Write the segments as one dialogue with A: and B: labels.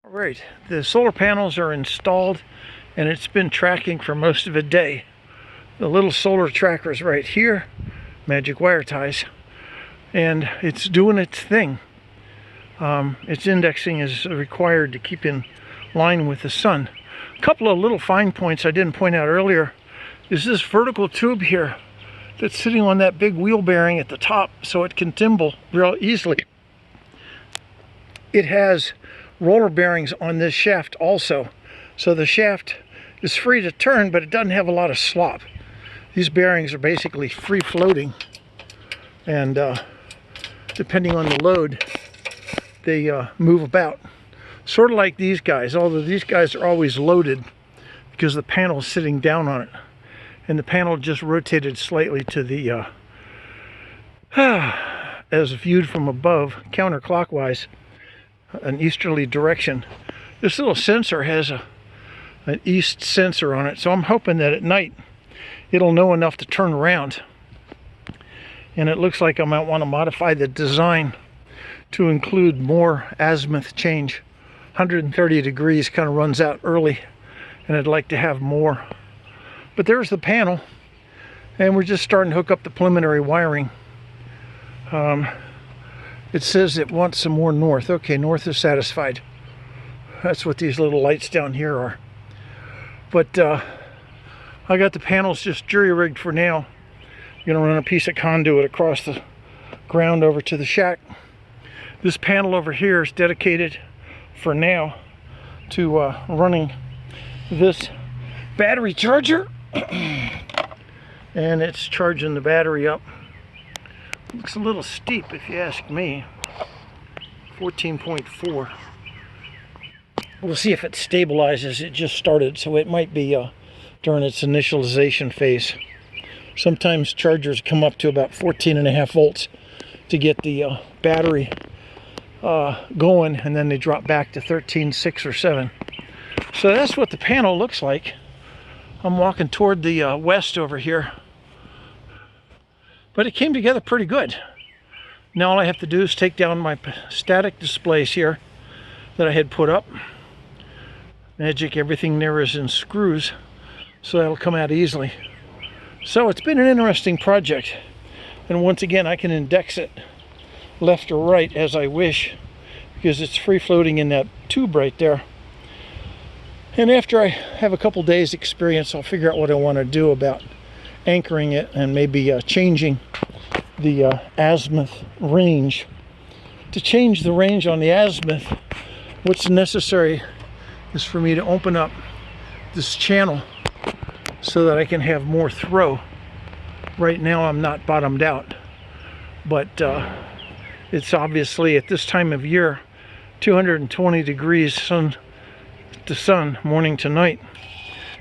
A: All right, the solar panels are installed and it's been tracking for most of the day. The little solar tracker is right here, magic wire ties, and it's doing its thing. Its indexing is required to keep in line with the sun. A couple of little fine points I didn't point out earlier is this vertical tube here that's sitting on that big wheel bearing at the top so it can timble real easily. It has roller bearings on this shaft also, so the shaft is free to turn, but it doesn't have a lot of slop. These bearings are basically free floating, and depending on the load they move about, sort of like these guys, although these guys are always loaded because the panel is sitting down on it, and the panel just rotated slightly to the as viewed from above, counterclockwise, an easterly direction. This little sensor has an east sensor on it, so I'm hoping that at night it'll know enough to turn around. And it looks like I might want to modify the design to include more azimuth change. 130 degrees kind of runs out early, and I'd like to have more. But there's the panel, and we're just starting to hook up the preliminary wiring. It says it wants some more north. Okay, north is satisfied. That's what these little lights down here are. But I got the panels just jury-rigged for now. I'm gonna run a piece of conduit across the ground over to the shack. This panel over here is dedicated for now to running this battery charger. And it's charging the battery up. Looks a little steep if you ask me. 14.4. We'll see if it stabilizes. It just started, so it might be during its initialization phase. Sometimes chargers come up to about 14.5 volts to get the battery going, and then they drop back to 13.6 or 7. So that's what the panel looks like. I'm walking toward the west over here, but it came together pretty good. Now all I have to do is take down my static displays here that I had put up. Magic, everything there is in screws, so that'll come out easily. So it's been an interesting project, and once again I can index it left or right as I wish because it's free floating in that tube right there. And after I have a couple days experience, I'll figure out what I want to do about anchoring it and maybe changing the azimuth range. To change the range on the azimuth, what's necessary is for me to open up this channel so that I can have more throw. Right now I'm not bottomed out, but it's obviously at this time of year 220 degrees sun to sun, morning to night.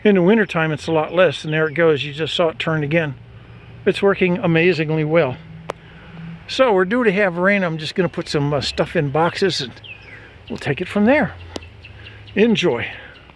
A: In the wintertime it's a lot less, and there it goes. You just saw it turn again. It's working amazingly well. So we're due to have rain. I'm just going to put some stuff in boxes and we'll take it from there. Enjoy.